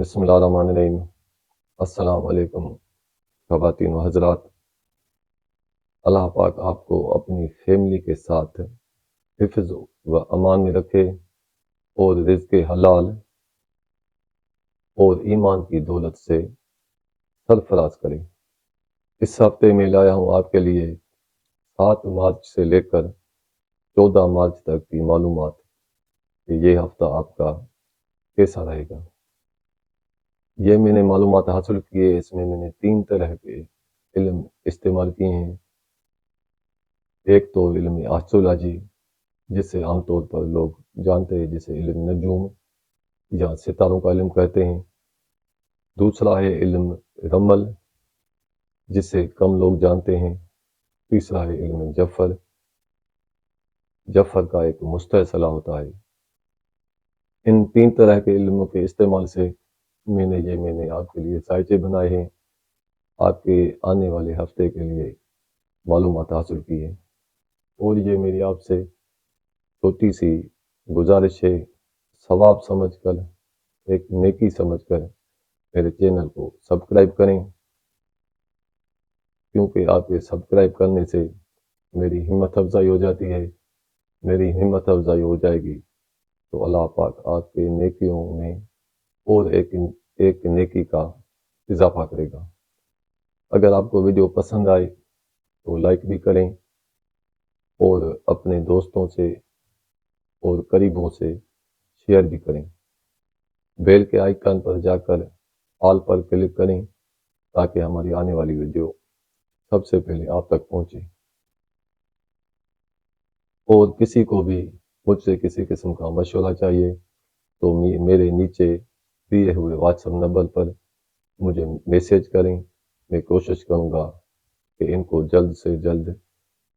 بسم اللہ الرحمن الرحیم۔ السلام علیکم خواتین و حضرات۔ اللہ پاک آپ کو اپنی فیملی کے ساتھ حفظ و امان میں رکھے اور رزق حلال اور ایمان کی دولت سے سرفراز کرے۔ اس ہفتے میں لایا ہوں آپ کے لیے 7 مارچ سے لے کر 14 مارچ تک کی معلومات کہ یہ ہفتہ آپ کا کیسا رہے گا۔ یہ میں نے معلومات حاصل کیے، اس میں نے 3 طرح کے علم استعمال کیے ہیں۔ ایک تو علم ایسٹرولوجی، جسے عام طور پر لوگ جانتے ہیں جسے علم نجوم یا ستاروں کا علم کہتے ہیں۔ دوسرا ہے علم رمل، جسے کم لوگ جانتے ہیں۔ تیسرا ہے علم جفر۔ جفر کا ایک مستحصلہ ہوتا ہے۔ ان 3 طرح کے علموں کے استعمال سے میں نے آپ کے لیے سائچے بنائے ہیں، آپ کے آنے والے ہفتے کے لیے معلومات حاصل کی ہیں۔ اور یہ میری آپ سے چھوٹی سی گزارش ہے، ثواب سمجھ کر، ایک نیکی سمجھ کر میرے چینل کو سبسکرائب کریں، کیونکہ آپ کے سبسکرائب کرنے سے میری ہمت افزائی ہو جاتی ہے۔ میری ہمت افزائی ہو جائے گی تو اللہ پاک آپ کے نیکیوں میں اور ایک نیکی کا اضافہ کرے گا۔ اگر آپ کو ویڈیو پسند آئے تو لائک بھی کریں اور اپنے دوستوں سے اور قریبوں سے شیئر بھی کریں۔ بیل کے آئیکن پر جا کر آل پر کلک کریں تاکہ ہماری آنے والی ویڈیو سب سے پہلے آپ تک پہنچے۔ اور کسی کو بھی مجھ سے کسی قسم کا مشورہ چاہیے تو میرے نیچے دیے ہوئے واٹس ایپ نمبر پر مجھے میسیج کریں۔ میں کوشش کروں گا کہ ان کو جلد سے جلد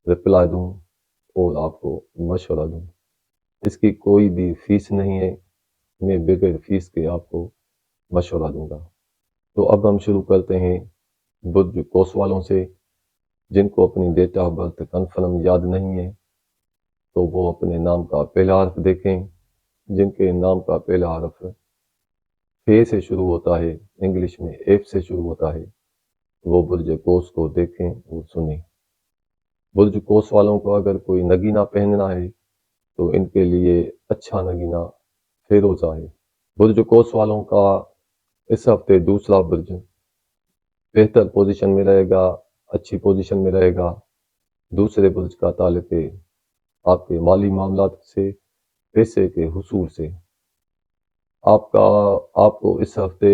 رپلائی دوں اور آپ کو مشورہ دوں۔ اس کی کوئی بھی فیس نہیں ہے، میں بغیر فیس کے آپ کو مشورہ دوں گا۔ تو اب ہم شروع کرتے ہیں برج قوس والوں سے۔ جن کو اپنی ڈیٹ آف برتھ کنفرم یاد نہیں ہے تو وہ اپنے نام کا پہلا حرف دیکھیں۔ جن کے نام کا پہلا حرف فے سے شروع ہوتا ہے، انگلش میں ایف سے شروع ہوتا ہے، وہ برج قوس کو دیکھیں اور سنیں۔ برج قوس والوں کو اگر کوئی نگینہ پہننا ہے تو ان کے لیے اچھا نگینہ فیروزہ ہے۔ برج قوس والوں کا اس ہفتے دوسرا برج بہتر پوزیشن میں رہے گا، اچھی پوزیشن میں رہے گا۔ دوسرے برج کا تعلق ہے آپ کے مالی معاملات سے، پیسے کے حصول سے۔ آپ کو اس ہفتے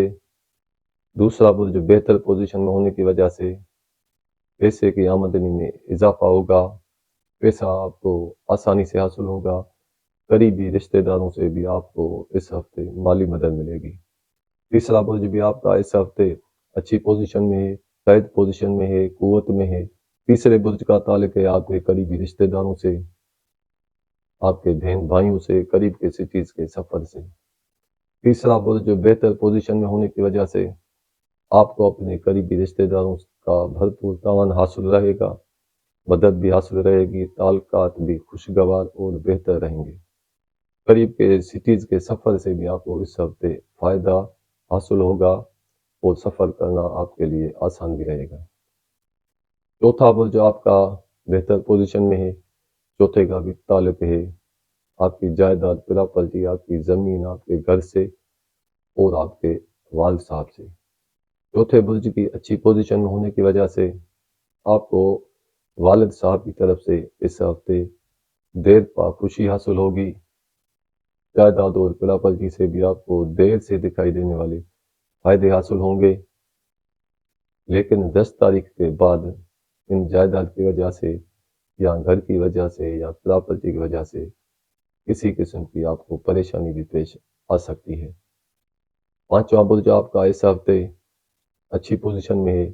دوسرا برج بہتر پوزیشن میں ہونے کی وجہ سے پیسے کی آمدنی میں اضافہ ہوگا۔ پیسہ آپ کو آسانی سے حاصل ہوگا۔ قریبی رشتہ داروں سے بھی آپ کو اس ہفتے مالی مدد ملے گی۔ تیسرا برج بھی آپ کا اس ہفتے اچھی پوزیشن میں ہے، قائد پوزیشن میں ہے، قوت میں ہے۔ تیسرے برج کا تعلق ہے آپ کے قریبی رشتہ داروں سے، آپ کے بہن بھائیوں سے، قریب کے سٹیز کے سفر سے۔ تیسرا برج بہتر پوزیشن میں ہونے کی وجہ سے آپ کو اپنے قریبی رشتہ داروں کا بھرپور تعاون حاصل رہے گا، مدد بھی حاصل رہے گی، تعلقات بھی خوشگوار اور بہتر رہیں گے۔ قریب کے سٹیز کے سفر سے بھی آپ کو اس ہفتے فائدہ حاصل ہوگا اور سفر کرنا آپ کے لیے آسان بھی رہے گا۔ چوتھا برج آپ کا بہتر پوزیشن میں ہے۔ چوتھے کا بھی تعلق ہے آپ کی جائیداد، پراپرٹی، آپ کی زمین، آپ کے گھر سے اور آپ کے والد صاحب سے۔ چوتھے برج کی اچھی پوزیشن میں ہونے کی وجہ سے آپ کو والد صاحب کی طرف سے اس ہفتے دیر پا خوشی حاصل ہوگی۔ جائیداد اور پراپرٹی سے بھی آپ کو دیر سے دکھائی دینے والے فائدے حاصل ہوں گے، لیکن 10 تاریخ کے بعد ان جائیداد کی وجہ سے یا گھر کی وجہ سے یا پراپرٹی کی وجہ سے کسی قسم کی آپ کو پریشانی بھی پیش آ سکتی ہے۔ پانچواں برج آپ کا اس ہفتے اچھی پوزیشن میں ہے۔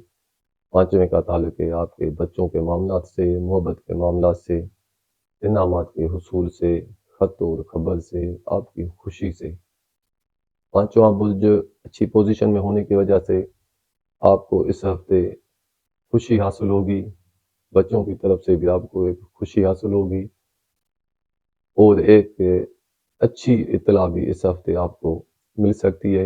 پانچویں کا تعلق ہے آپ کے بچوں کے معاملات سے، محبت کے معاملات سے، انعامات کے حصول سے، خط اور خبر سے، آپ کی خوشی سے۔ پانچواں برج اچھی پوزیشن میں ہونے کی وجہ سے آپ کو اس ہفتے خوشی حاصل ہوگی، بچوں کی طرف سے بھی آپ کو ایک خوشی حاصل ہوگی اور ایک اچھی اطلاع بھی اس ہفتے آپ کو مل سکتی ہے۔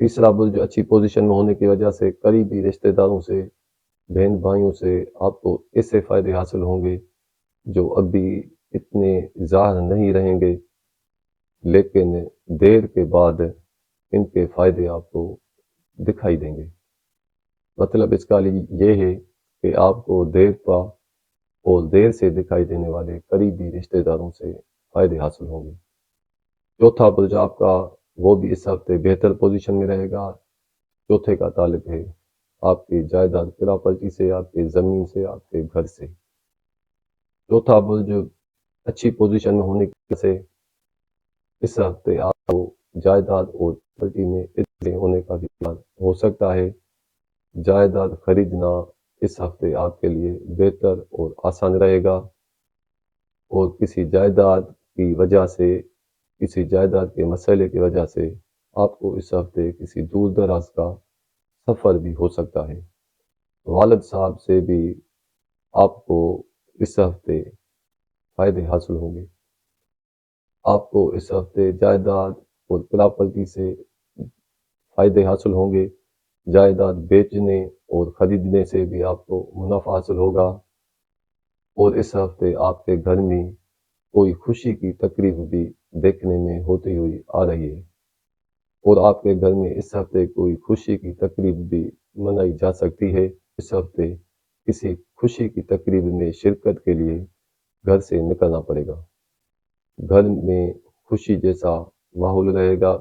تیسرا برج اچھی پوزیشن میں ہونے کی وجہ سے قریبی رشتہ داروں سے، بہن بھائیوں سے آپ کو ایسے فائدے حاصل ہوں گے جو ابھی اتنے ظاہر نہیں رہیں گے، لیکن دیر کے بعد ان کے فائدے آپ کو دکھائی دیں گے۔ مطلب اس کا یہ ہے کہ آپ کو دیر پا اور دیر سے دکھائی دینے والے قریبی رشتہ داروں سے فائدے حاصل ہوں گے۔ چوتھا برج آپ کا وہ بھی اس ہفتے بہتر پوزیشن میں رہے گا۔ چوتھے کا تعلق ہے آپ کی جائیداد پراپرٹی سے، آپ کی زمین سے، آپ کے گھر سے۔ چوتھا برج اچھی پوزیشن میں ہونے کی وجہ سے اس ہفتے آپ کو جائیداد اور پراپرٹی میں اضافے ہونے کا بھی امکان ہو سکتا ہے۔ جائیداد خریدنا اس ہفتے آپ کے لیے بہتر اور آسان رہے گا، اور کسی جائیداد کی وجہ سے، کسی جائیداد کے مسئلے کی وجہ سے آپ کو اس ہفتے کسی دور دراز کا سفر بھی ہو سکتا ہے۔ والد صاحب سے بھی آپ کو اس ہفتے فائدے حاصل ہوں گے۔ آپ کو اس ہفتے جائیداد اور پراپرٹی سے فائدے حاصل ہوں گے۔ جائیداد بیچنے اور خریدنے سے بھی آپ کو منافع حاصل ہوگا، اور اس ہفتے آپ کے گھر میں کوئی خوشی کی تقریب بھی دیکھنے میں ہوتی ہوئی آ رہی ہے، اور آپ کے گھر میں اس ہفتے کوئی خوشی کی تقریب بھی منائی جا سکتی ہے۔ اس ہفتے کسی خوشی کی تقریب میں شرکت کے لیے گھر سے نکلنا پڑے گا۔ گھر میں خوشی جیسا ماحول رہے گا،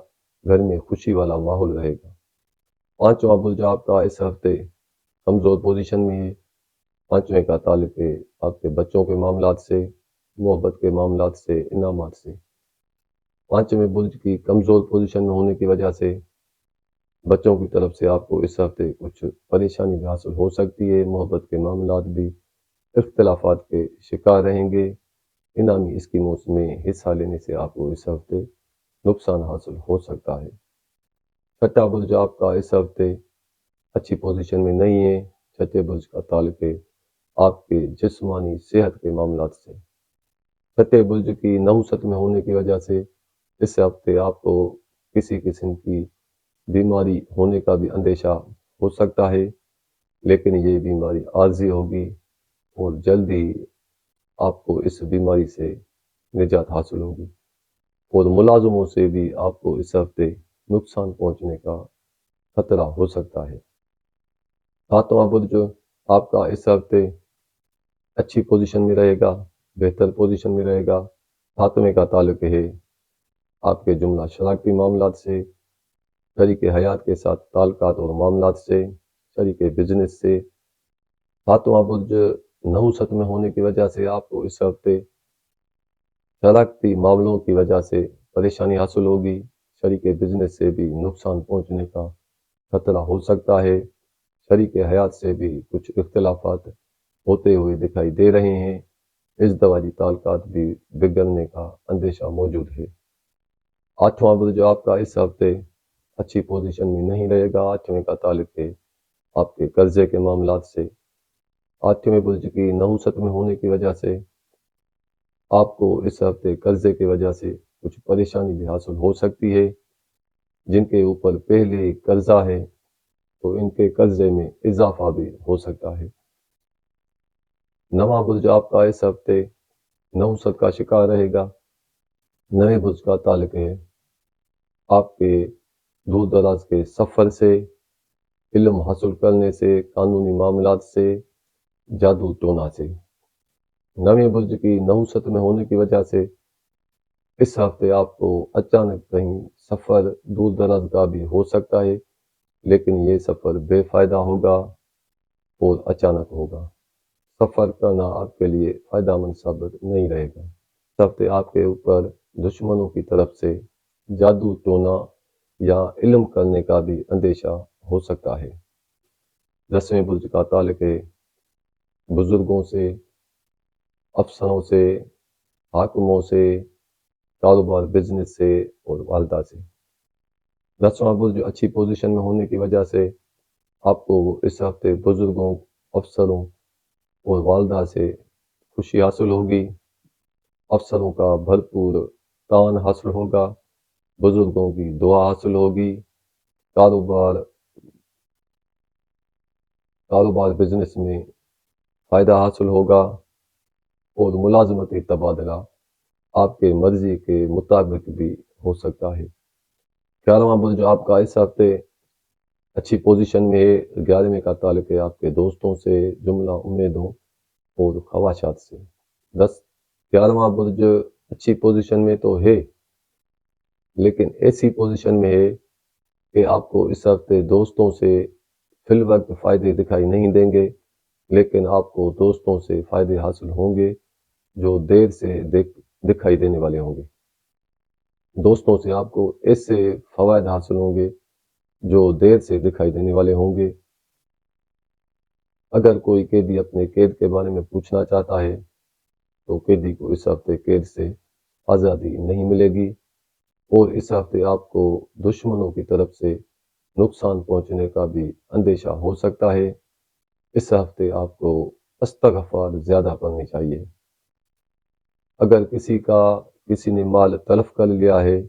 گھر میں خوشی والا ماحول رہے گا۔ پانچواں برج آپ کا اس ہفتے کمزور پوزیشن میں ہے۔ پانچویں کا تعلق ہے آپ کے بچوں کے معاملات سے، محبت کے معاملات سے، انعامات سے۔ پانچویں برج کی کمزور پوزیشن میں ہونے کی وجہ سے بچوں کی طرف سے آپ کو اس ہفتے کچھ پریشانی بھی حاصل ہو سکتی ہے۔ محبت کے معاملات بھی اختلافات کے شکار رہیں گے۔ انعامی اسکیموں میں حصہ لینے سے آپ کو اس ہفتے نقصان حاصل ہو سکتا ہے۔ چھٹا برج آپ کا اس ہفتے اچھی پوزیشن میں نہیں ہے۔ چھٹے برج کا تعلق ہے آپ کے جسمانی صحت کے معاملات سے۔ چھٹے برج کی نحوست میں ہونے کی وجہ سے اس ہفتے آپ کو کسی قسم کی بیماری ہونے کا بھی اندیشہ ہو سکتا ہے، لیکن یہ بیماری عارضی ہوگی اور جلد ہی آپ کو اس بیماری سے نجات حاصل ہوگی، اور ملازموں سے بھی آپ کو اس ہفتے نقصان پہنچنے کا خطرہ ہو سکتا ہے۔ ساتواں برج آپ کا اس ہفتے اچھی پوزیشن میں رہے گا، بہتر پوزیشن میں رہے گا۔ ساتویں کا تعلق ہے آپ کے جملہ شراکتی معاملات سے، شریک حیات کے ساتھ تعلقات اور معاملات سے، شریک بزنس سے۔ ساتواں برج نحوست میں ہونے کی وجہ سے آپ کو اس ہفتے شراکتی معاملوں کی وجہ سے پریشانی حاصل ہوگی۔ شریک بزنس سے بھی نقصان پہنچنے کا خطرہ ہو سکتا ہے۔ شریک حیات سے بھی کچھ اختلافات ہوتے ہوئے دکھائی دے رہے ہیں۔ اس دواجی تعلقات بھی بگڑنے کا اندیشہ موجود ہے۔ آٹھواں برج آپ کا اس ہفتے اچھی پوزیشن میں نہیں رہے گا۔ آٹھویں کا تعلق ہے آپ کے قرضے کے معاملات سے۔ آٹھویں برج کی نحوست میں ہونے کی وجہ سے آپ کو اس ہفتے قرضے کی وجہ سے کچھ پریشانی بھی حاصل ہو سکتی ہے۔ جن کے اوپر پہلے ہی قرضہ ہے تو ان کے قرضے میں اضافہ بھی ہو سکتا ہے۔ نواں برج آپ کا اس ہفتے نحوست کا شکار رہے گا۔ نویں برج کا تعلق ہے آپ کے دور دراز کے سفر سے، علم حاصل کرنے سے، قانونی معاملات سے، جادو ٹونا سے۔ نویں برج کی نحوست میں ہونے کی وجہ سے اس ہفتے آپ کو اچانک کہیں سفر دور دراز کا بھی ہو سکتا ہے، لیکن یہ سفر بے فائدہ ہوگا اور اچانک ہوگا۔ سفر کرنا آپ کے لیے فائدہ مند ثابت نہیں رہے گا۔ اس ہفتے آپ کے اوپر دشمنوں کی طرف سے جادو ٹونا یا علم کرنے کا بھی اندیشہ ہو سکتا ہے۔ 10ویں برج کا تعلق ہے بزرگوں سے، افسروں سے، حاکموں سے، کاروبار بزنس سے اور والدہ سے۔ 10واں برج اچھی پوزیشن میں ہونے کی وجہ سے آپ کو اس ہفتے بزرگوں، افسروں اور والدہ سے خوشی حاصل ہوگی۔ افسروں کا بھرپور تعاون حاصل ہوگا، بزرگوں کی دعا حاصل ہوگی، کاروبار بزنس میں فائدہ حاصل ہوگا اور ملازمتی تبادلہ آپ کے مرضی کے مطابق بھی ہو سکتا ہے۔ 11واں برج آپ کا اس ہفتے اچھی پوزیشن میں ہے۔ 11ویں کا تعلق ہے آپ کے دوستوں سے، جملہ امیدوں اور خواہشات سے۔ 11واں برج اچھی پوزیشن میں تو ہے، لیکن ایسی پوزیشن میں ہے کہ آپ کو اس ہفتے دوستوں سے فی الوقت فائدے دکھائی نہیں دیں گے، لیکن آپ کو دوستوں سے فائدے حاصل ہوں گے جو دیر سے دکھائی دینے والے ہوں گے۔ دوستوں سے آپ کو ایسے فوائد حاصل ہوں گے جو دیر سے دکھائی دینے والے ہوں گے۔ اگر کوئی قیدی اپنے قید کے بارے میں پوچھنا چاہتا ہے تو قیدی کو اس ہفتے قید سے آزادی نہیں ملے گی، اور اس ہفتے آپ کو دشمنوں کی طرف سے نقصان پہنچنے کا بھی اندیشہ ہو سکتا ہے۔ اس ہفتے آپ کو استغفار زیادہ کرنی چاہیے۔ اگر کسی نے مال تلف کر لیا ہے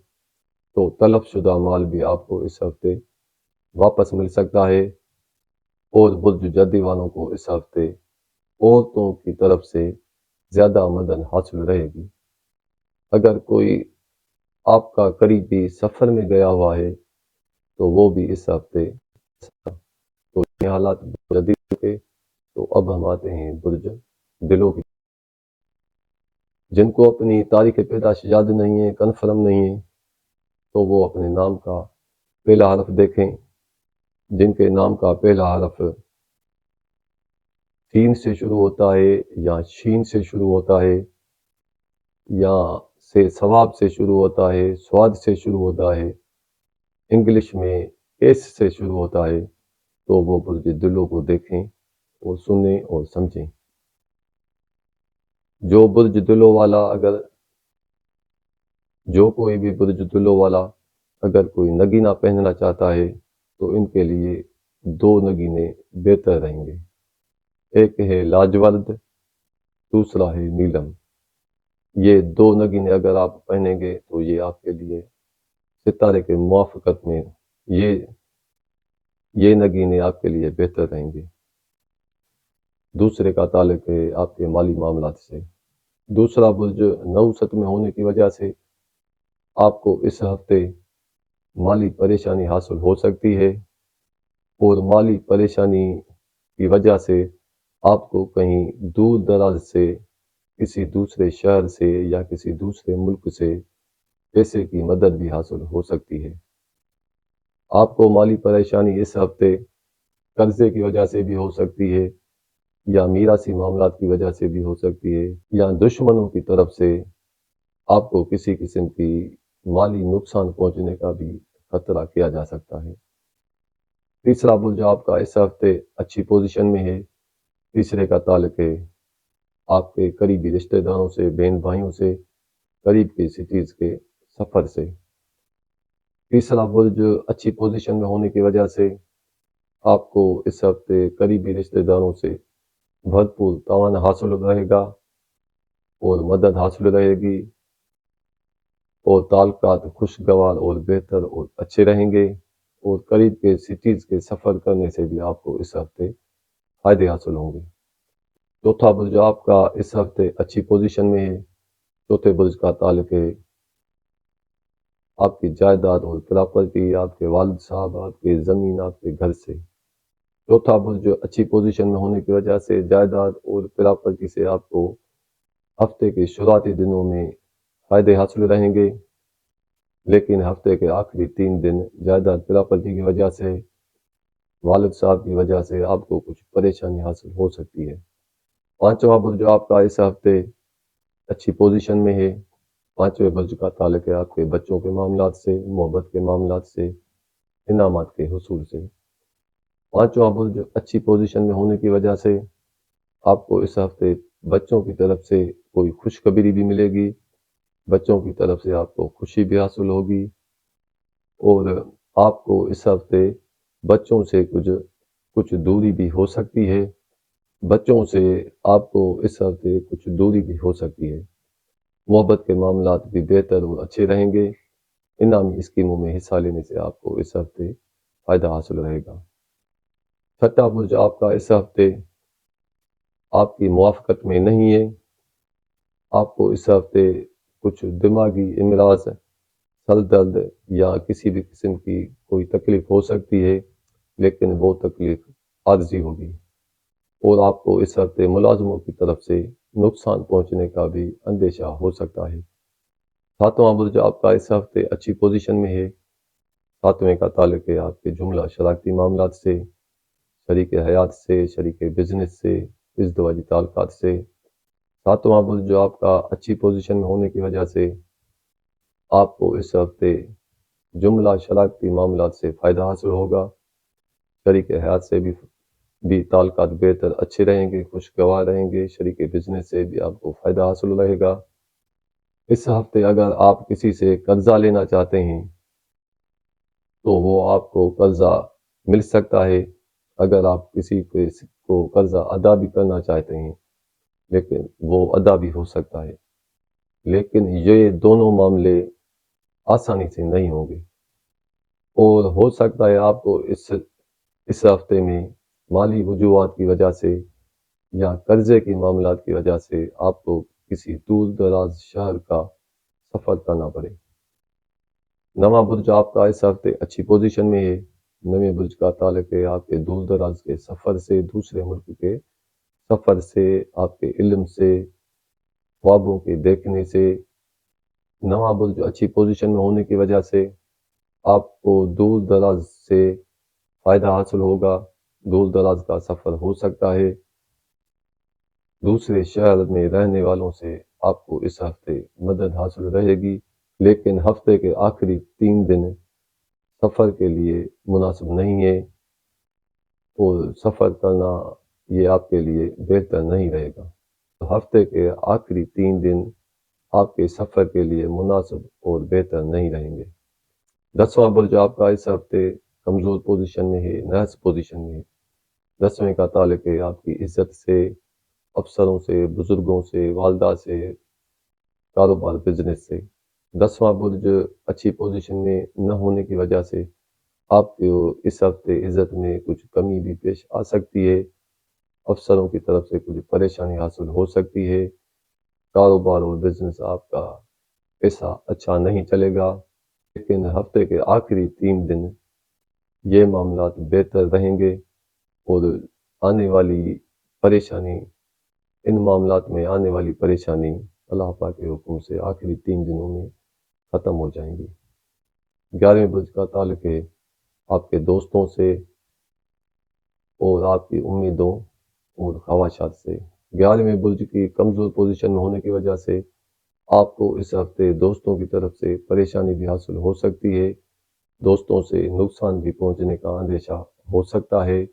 تو تلف شدہ مال بھی آپ کو اس ہفتے واپس مل سکتا ہے، اور برج جدی والوں کو اس ہفتے عورتوں کی طرف سے زیادہ مدد حاصل رہے گی۔ اگر کوئی آپ کا قریبی سفر میں گیا ہوا ہے تو وہ بھی اس ہفتے، تو یہ حالات جدید کے۔ تو اب ہم آتے ہیں برج دلوں کی۔ جن کو اپنی تاریخ پیدائش یاد نہیں ہے، کنفرم نہیں ہے، تو وہ اپنے نام کا پہلا حرف دیکھیں۔ جن کے نام کا پہلا حرف سین سے شروع ہوتا ہے یا شین سے شروع ہوتا ہے یا سے ثواب سے شروع ہوتا ہے، سواد سے شروع ہوتا ہے، انگلش میں ایس سے شروع ہوتا ہے، تو وہ برج دلوں کو دیکھیں اور سنیں اور سمجھیں۔ جو کوئی بھی برج دلوں والا اگر کوئی نگینہ پہننا چاہتا ہے تو ان کے لیے 2 نگینے بہتر رہیں گے۔ ایک ہے لاجورد، دوسرا ہے نیلم۔ یہ 2 نگینے اگر آپ پہنیں گے تو یہ آپ کے لیے ستارے کے موافقت میں یہ نگینے آپ کے لیے بہتر رہیں گے۔ دوسرے کا تعلق ہے آپ کے مالی معاملات سے۔ دوسرا برج نوست میں ہونے کی وجہ سے آپ کو اس ہفتے مالی پریشانی حاصل ہو سکتی ہے، اور مالی پریشانی کی وجہ سے آپ کو کہیں دور دراز سے کسی دوسرے شہر سے یا کسی دوسرے ملک سے پیسے کی مدد بھی حاصل ہو سکتی ہے۔ آپ کو مالی پریشانی اس ہفتے قرضے کی وجہ سے بھی ہو سکتی ہے، یا میراثی معاملات کی وجہ سے بھی ہو سکتی ہے، یا دشمنوں کی طرف سے آپ کو کسی قسم کی مالی نقصان پہنچنے کا بھی خطرہ کیا جا سکتا ہے۔ تیسرا برج آپ کا اس ہفتے اچھی پوزیشن میں ہے۔ تیسرے کا تعلق ہے آپ کے قریبی رشتہ داروں سے، بہن بھائیوں سے، قریب کی سٹیز کے سفر سے۔ تیسرا برج اچھی پوزیشن میں ہونے کی وجہ سے آپ کو اس ہفتے قریبی رشتہ داروں سے بھرپور تعاون حاصل رہے گا اور مدد حاصل رہے گی، اور تعلقات خوشگوار اور بہتر اور اچھے رہیں گے، اور قریب کے سٹیز کے سفر کرنے سے بھی آپ کو اس ہفتے فائدے حاصل ہوں گے۔ چوتھا برج آپ کا اس ہفتے اچھی پوزیشن میں ہے۔ چوتھے برج کا تعلق ہے آپ کی جائیداد اور پراپرٹی، آپ کے والد صاحب، آپ کے زمین، آپ کے گھر سے۔ چوتھا برج اچھی پوزیشن میں ہونے کی وجہ سے جائیداد اور پراپرٹی سے آپ کو ہفتے کے شروعاتی دنوں میں فائدے حاصل رہیں گے، لیکن ہفتے کے آخری 3 دن جائیداد پراپرٹی کی وجہ سے، والد صاحب کی وجہ سے آپ کو کچھ پریشانی حاصل ہو سکتی ہے۔ پانچواں برج آپ کا اس ہفتے اچھی پوزیشن میں ہے۔ پانچویں برج کا تعلق ہے آپ کے بچوں کے معاملات سے، محبت کے معاملات سے، انعامات کے حصول سے۔ پانچواں برج اچھی پوزیشن میں ہونے کی وجہ سے آپ کو اس ہفتے بچوں کی طرف سے کوئی خوشخبری بھی ملے گی، بچوں کی طرف سے آپ کو خوشی بھی حاصل ہوگی، اور آپ کو اس ہفتے بچوں سے کچھ دوری بھی ہو سکتی ہے۔ بچوں سے آپ کو اس ہفتے کچھ دوری بھی ہو سکتی ہے۔ محبت کے معاملات بھی بہتر اور اچھے رہیں گے۔ انعامی اسکیموں میں حصہ لینے سے آپ کو اس ہفتے فائدہ حاصل رہے گا۔ چھٹا برج آپ کا اس ہفتے آپ کی موافقت میں نہیں ہے، آپ کو اس ہفتے کچھ دماغی امراض، سر درد یا کسی بھی قسم کی کوئی تکلیف ہو سکتی ہے، لیکن وہ تکلیف عارضی ہوگی، اور آپ کو اس ہفتے ملازموں کی طرف سے نقصان پہنچنے کا بھی اندیشہ ہو سکتا ہے۔ ساتواں برج آپ کا اس ہفتے اچھی پوزیشن میں ہے، ساتویں کا تعلق ہے آپ کے جملہ شراکتی معاملات سے، شریک حیات سے، شریک بزنس سے، ازدواجی تعلقات سے۔ ساتواں برج جو آپ کا اچھی پوزیشن میں ہونے کی وجہ سے آپ کو اس ہفتے جملہ شراکتی معاملات سے فائدہ حاصل ہوگا، شریک حیات سے بھی تعلقات بہتر اچھے رہیں گے، خوشگوار رہیں گے، شریک بزنس سے بھی آپ کو فائدہ حاصل رہے گا۔ اس ہفتے اگر آپ کسی سے قرضہ لینا چاہتے ہیں تو وہ آپ کو قرضہ مل سکتا ہے، اگر آپ کسی کو قرضہ ادا بھی کرنا چاہتے ہیں لیکن وہ ادا بھی ہو سکتا ہے، لیکن یہ دونوں معاملے آسانی سے نہیں ہوں گے، اور ہو سکتا ہے آپ کو اس ہفتے میں مالی وجوہات کی وجہ سے یا قرضے کی معاملات کی وجہ سے آپ کو کسی دور دراز شہر کا سفر کرنا پڑے۔ نواں برج آپ کا اس ہفتے اچھی پوزیشن میں ہے، نویں برج کا تعلق ہے آپ کے دور دراز کے سفر سے، دوسرے ملک کے سفر سے، آپ کے علم سے، خوابوں کے دیکھنے سے۔ نواں برج اچھی پوزیشن میں ہونے کی وجہ سے آپ کو دور دراز سے فائدہ حاصل ہوگا، دور دراز کا سفر ہو سکتا ہے، دوسرے شہر میں رہنے والوں سے آپ کو اس ہفتے مدد حاصل رہے گی، لیکن ہفتے کے آخری 3 دن سفر کے لیے مناسب نہیں ہے، اور سفر کرنا یہ آپ کے لیے بہتر نہیں رہے گا۔ ہفتے کے آخری 3 دن آپ کے سفر کے لیے مناسب اور بہتر نہیں رہیں گے۔ 10واں برج آپ کا اس ہفتے کمزور پوزیشن میں ہے، نحس پوزیشن میں ہے۔ 10ویں کا تعلق ہے آپ کی عزت سے، افسروں سے، بزرگوں سے، والدہ سے، کاروبار بزنس سے۔ 10واں برج اچھی پوزیشن میں نہ ہونے کی وجہ سے آپ کو اس ہفتے عزت میں کچھ کمی بھی پیش آ سکتی ہے، افسروں کی طرف سے کچھ پریشانی حاصل ہو سکتی ہے، کاروبار اور بزنس آپ کا ایسا اچھا نہیں چلے گا، لیکن ہفتے کے آخری 3 دن یہ معاملات بہتر رہیں گے، اور آنے والی پریشانی، ان معاملات میں آنے والی پریشانی اللہ پاک کے حکم سے آخری 3 دنوں میں ختم ہو جائیں گی۔ 11ویں برج کا تعلق ہے آپ کے دوستوں سے اور آپ کی امیدوں اور خواہشات سے۔ 11ویں برج کی کمزور پوزیشن میں ہونے کی وجہ سے آپ کو اس ہفتے دوستوں کی طرف سے پریشانی بھی حاصل ہو سکتی ہے، دوستوں سے نقصان بھی پہنچنے کا اندیشہ ہو سکتا ہے،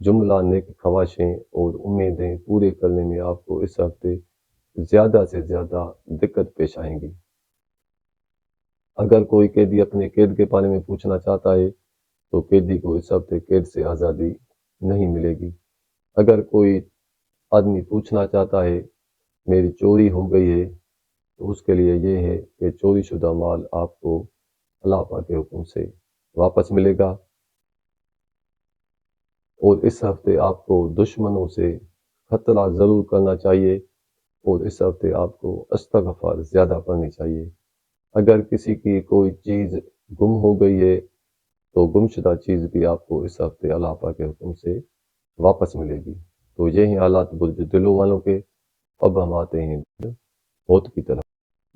جملہ نیک خواہشیں اور امیدیں پورے کرنے میں آپ کو اس ہفتے زیادہ سے زیادہ دقت پیش آئیں گی۔ اگر کوئی قیدی اپنے قید کے بارے میں پوچھنا چاہتا ہے تو قیدی کو اس ہفتے قید سے آزادی نہیں ملے گی۔ اگر کوئی آدمی پوچھنا چاہتا ہے میری چوری ہو گئی ہے تو اس کے لیے یہ ہے کہ چوری شدہ مال آپ کو اللہ پاک کے حکم سے واپس ملے گا، اور اس ہفتے آپ کو دشمنوں سے خطرہ ضرور کرنا چاہیے، اور اس ہفتے آپ کو استغفار زیادہ پڑھنی چاہیے۔ اگر کسی کی کوئی چیز گم ہو گئی ہے تو گمشدہ چیز بھی آپ کو اس ہفتے اللہ پاک کے حکم سے واپس ملے گی۔ تو یہی حالات برج دلوں والوں کے۔ اب ہم آتے ہیں موت کی طرف۔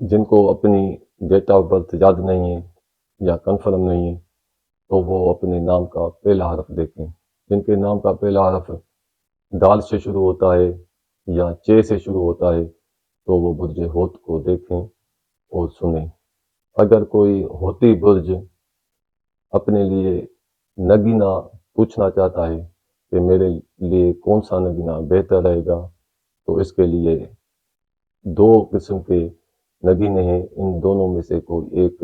جن کو اپنی ڈیٹ آف برتھ یاد نہیں ہے یا کنفرم نہیں ہے تو وہ اپنے نام کا پہلا حرف دیکھیں۔ جن کے نام کا پہلا حرف دال سے شروع ہوتا ہے یا چے سے شروع ہوتا ہے تو وہ برج ہوت کو دیکھیں اور سنیں۔ اگر کوئی ہوتی برج اپنے لیے نگینہ پوچھنا چاہتا ہے کہ میرے لیے کون سا نگینہ بہتر رہے گا، تو اس کے لیے 2 قسم کے نگینے ہیں، ان دونوں میں سے کوئی ایک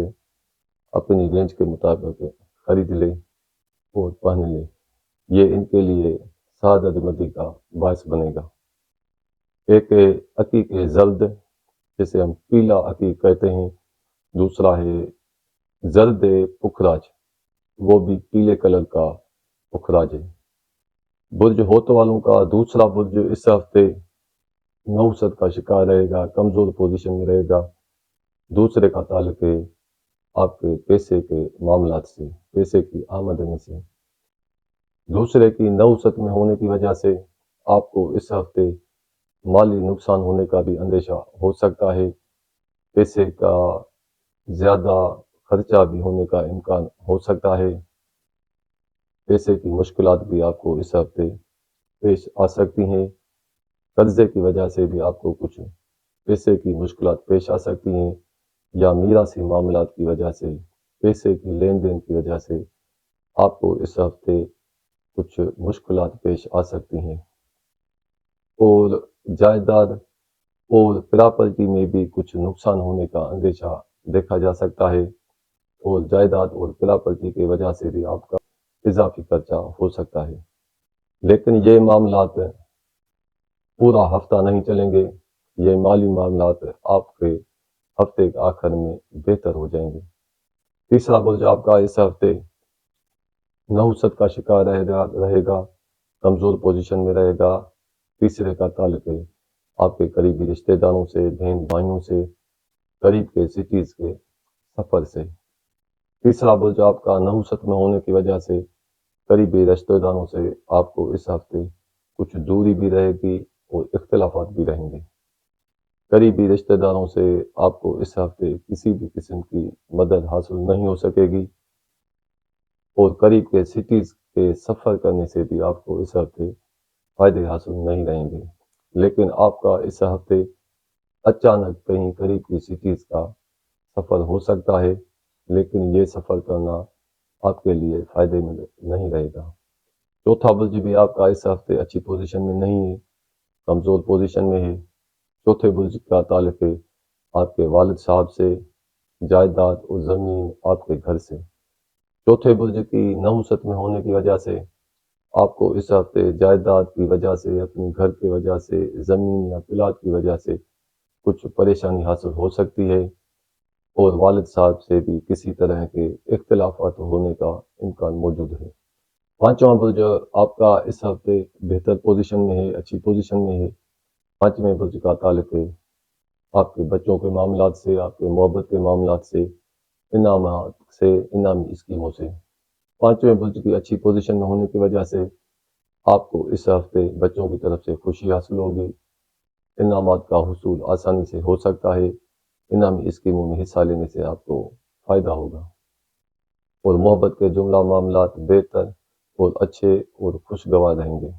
اپنی رینج کے مطابق خرید لے اور پہن لے، یہ ان کے لیے سعادت مندی کا باعث بنے گا۔ ایک ہے عقیق زرد، جسے ہم پیلا عقیق کہتے ہیں، دوسرا ہے زرد پکھراج۔ وہ بھی پیلے کلر کا اخراج ہے۔ برج ہوت والوں کا دوسرا برج اس ہفتے نوست کا شکار رہے گا، کمزور پوزیشن میں رہے گا۔ دوسرے کا تعلق ہے آپ کے پیسے کے معاملات سے، پیسے کی آمدنی سے۔ دوسرے کی نوست میں ہونے کی وجہ سے آپ کو اس ہفتے مالی نقصان ہونے کا بھی اندیشہ ہو سکتا ہے، پیسے کا زیادہ خرچہ بھی ہونے کا امکان ہو سکتا ہے، پیسے کی مشکلات بھی آپ کو اس ہفتے پیش آ سکتی ہیں، قرضے کی وجہ سے بھی آپ کو کچھ پیسے کی مشکلات پیش آ سکتی ہیں، یا میراثی معاملات کی وجہ سے، پیسے کی لین دین کی وجہ سے آپ کو اس ہفتے کچھ مشکلات پیش آ سکتی ہیں۔ اور جائیداد اور پراپرٹی میں بھی کچھ نقصان ہونے کا اندیشہ دیکھا جا سکتا ہے، اور جائیداد اور پراپرٹی کی وجہ سے بھی آپ کا اضافی خرچہ ہو سکتا ہے۔ لیکن یہ معاملات پورا ہفتہ نہیں چلیں گے، یہ مالی معاملات آپ کے ہفتے کے آخر میں بہتر ہو جائیں گے۔ تیسرا برج آپ کا اس ہفتے نحوست کا شکار رہے گا، کمزور پوزیشن میں رہے گا۔ تیسرے کا تعلق ہے آپ کے قریبی رشتہ داروں سے، بہن بھائیوں سے، قریب کے سٹیز کے سفر سے۔ تیسرا برج آپ کا نحوست میں ہونے کی وجہ سے قریبی رشتہ داروں سے آپ کو اس ہفتے کچھ دوری بھی رہے گی اور اختلافات بھی رہیں گے۔ قریبی رشتہ داروں سے آپ کو اس ہفتے کسی بھی قسم کی مدد حاصل نہیں ہو سکے گی، اور قریب کے سٹیز کے سفر کرنے سے بھی آپ کو اس ہفتے فائدے حاصل نہیں رہیں گے۔ لیکن آپ کا اس ہفتے اچانک کہیں قریب کی سٹیز کا سفر ہو سکتا ہے، لیکن یہ سفر کرنا آپ کے لیے فائدے مند نہیں رہے گا۔ چوتھا برج بھی آپ کا اس ہفتے اچھی پوزیشن میں نہیں ہے، کمزور پوزیشن میں ہے۔ چوتھے برج کا تعلق ہے آپ کے والد صاحب سے، جائیداد اور زمین آپ کے گھر سے۔ چوتھے برج کی نحوست میں ہونے کی وجہ سے آپ کو اس ہفتے جائیداد کی وجہ سے، اپنے گھر کی وجہ سے، زمین یا پلاٹ کی وجہ سے کچھ پریشانی حاصل ہو سکتی ہے، اور والد صاحب سے بھی کسی طرح کے اختلافات ہونے کا امکان موجود ہے۔ پانچواں برج آپ کا اس ہفتے بہتر پوزیشن میں ہے، اچھی پوزیشن میں ہے۔ پانچویں برج کا تعلق ہے آپ کے بچوں کے معاملات سے، آپ کے محبت کے معاملات سے، انعامات سے، انعامی اسکیموں سے۔ پانچویں برج کی اچھی پوزیشن میں ہونے کی وجہ سے آپ کو اس ہفتے بچوں کی طرف سے خوشی حاصل ہوگی، انعامات کا حصول آسانی سے ہو سکتا ہے، انعامی اسکیموں میں حصہ لینے سے آپ کو فائدہ ہوگا، اور محبت کے جملہ معاملات بہتر اور اچھے اور خوشگوار رہیں گے۔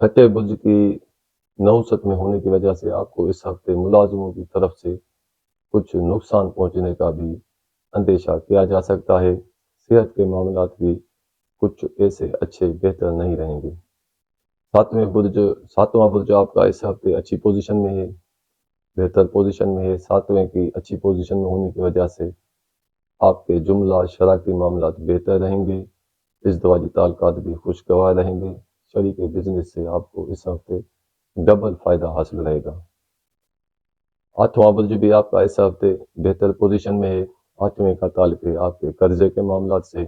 چھٹے برج کی نحوست میں ہونے کی وجہ سے آپ کو اس ہفتے ملازموں کی طرف سے کچھ نقصان پہنچنے کا بھی اندیشہ کیا جا سکتا ہے، صحت کے معاملات بھی کچھ ایسے اچھے بہتر نہیں رہیں گے۔ ساتواں برج آپ کا اس ہفتے اچھی پوزیشن میں ہے، بہتر پوزیشن میں ہے۔ ساتویں کی اچھی پوزیشن میں ہونے کی وجہ سے آپ کے جملہ شراکتی معاملات بہتر رہیں گے، ازدواجی تعلقات بھی خوشگوار رہیں گے۔ شریک بزنس سے آپ کو اس ہفتے ڈبل فائدہ حاصل رہے گا۔ آٹھواں برج بھی آپ کا اس ہفتے بہتر پوزیشن میں ہے۔ آٹھویں کا تعلق ہے آپ کے قرضے کے معاملات سے۔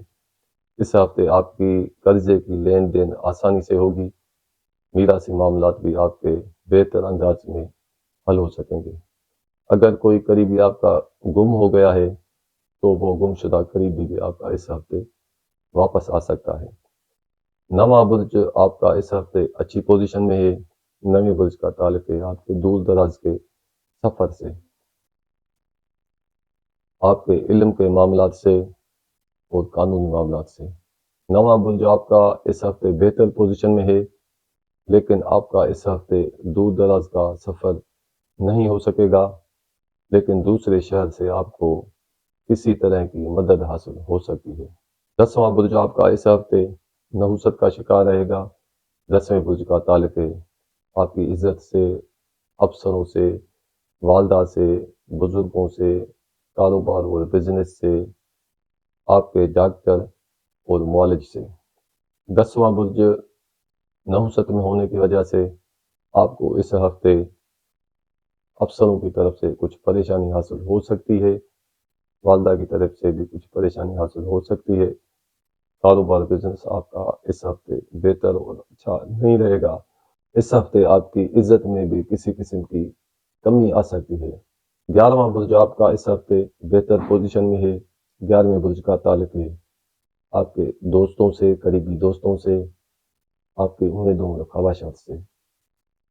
اس ہفتے آپ کی قرضے کی لین دین آسانی سے ہوگی، میراثی معاملات بھی آپ کے بہتر انداز میں حل ہو سکیں گے۔ اگر کوئی قریبی آپ کا گم ہو گیا ہے تو وہ گم شدہ قریبی بھی آپ کا اس ہفتے واپس آ سکتا ہے۔ نواں برج آپ کا اس ہفتے اچھی پوزیشن میں ہے۔ نویں برج کا تعلق ہے آپ کے دور دراز کے سفر سے، آپ کے علم کے معاملات سے اور قانونی معاملات سے۔ نواں برج آپ کا اس ہفتے بہتر پوزیشن میں ہے، لیکن آپ کا اس ہفتے دور دراز کا سفر نہیں ہو سکے گا، لیکن دوسرے شہر سے آپ کو کسی طرح کی مدد حاصل ہو سکتی ہے۔ 10واں برج آپ کا اس ہفتے نحوست کا شکار رہے گا۔ 10ویں برج کا تعلق ہے آپ کی عزت سے، افسروں سے، والدہ سے، بزرگوں سے، کاروبار اور بزنس سے، آپ کے ڈاکٹر اور معالج سے۔ 10واں برج نحوست میں ہونے کی وجہ سے آپ کو اس ہفتے افسروں کی طرف سے کچھ پریشانی حاصل ہو سکتی ہے، والدہ کی طرف سے بھی کچھ پریشانی حاصل ہو سکتی ہے، کاروبار بزنس آپ کا اس ہفتے بہتر اور اچھا نہیں رہے گا، اس ہفتے آپ کی عزت میں بھی کسی قسم کی کمی آ سکتی ہے۔ 11واں برج آپ کا اس ہفتے بہتر پوزیشن میں ہے، 11ویں برج کا تعلق ہے آپ کے دوستوں سے، قریبی دوستوں سے، آپ کی امیدوں اور خواہشات سے۔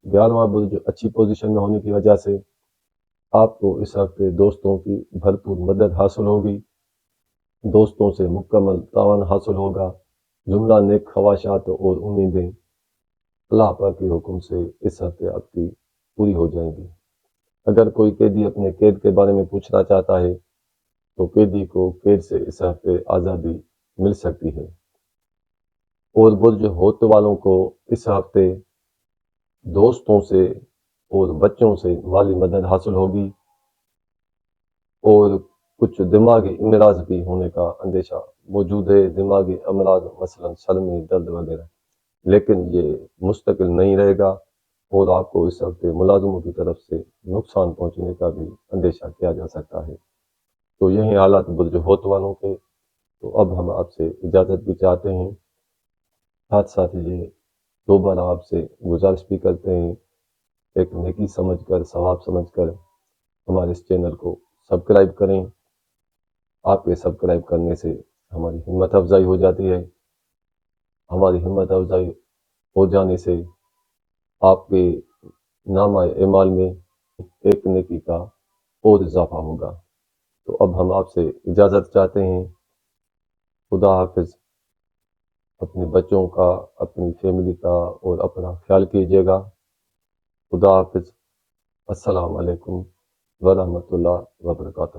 11واں برج اچھی پوزیشن میں ہونے کی وجہ سے آپ کو اس ہفتے دوستوں کی بھرپور مدد حاصل ہوگی، دوستوں سے مکمل تعاون حاصل ہوگا، جملہ نیک خواہشات اور امیدیں اللہ پاک کے حکم سے اس ہفتے آپ کی پوری ہو جائیں گی۔ اگر کوئی قیدی اپنے قید کے بارے میں پوچھنا چاہتا ہے تو قیدی کو قید سے اس ہفتے آزادی مل سکتی ہے، اور برج ہوت والوں کو اس ہفتے دوستوں سے اور بچوں سے مالی مدد حاصل ہوگی، اور کچھ دماغی امراض بھی ہونے کا اندیشہ موجود ہے، دماغی امراض مثلا سر میں درد وغیرہ، لیکن یہ مستقل نہیں رہے گا، اور آپ کو اس ہفتے ملازموں کی طرف سے نقصان پہنچنے کا بھی اندیشہ کیا جا سکتا ہے۔ تو یہی حالات برج ہوت والوں کے۔ تو اب ہم آپ سے اجازت بھی چاہتے ہیں، ساتھ ساتھ یہ دوبارہ آپ سے گزارش بھی کرتے ہیں، ایک نیکی سمجھ کر، ثواب سمجھ کر ہمارے اس چینل کو سبسکرائب کریں۔ آپ کے سبسکرائب کرنے سے ہماری ہمت افزائی ہو جاتی ہے، ہماری ہمت افزائی ہو جانے سے آپ کے نامہ اعمال میں ایک نیکی کا اور اضافہ ہوگا۔ تو اب ہم آپ سے اجازت چاہتے ہیں، خدا حافظ۔ اپنے بچوں کا، اپنی فیملی کا اور اپنا خیال کیجیے گا۔ خدا حافظ۔ السلام علیکم ورحمۃ اللہ وبرکاتہ۔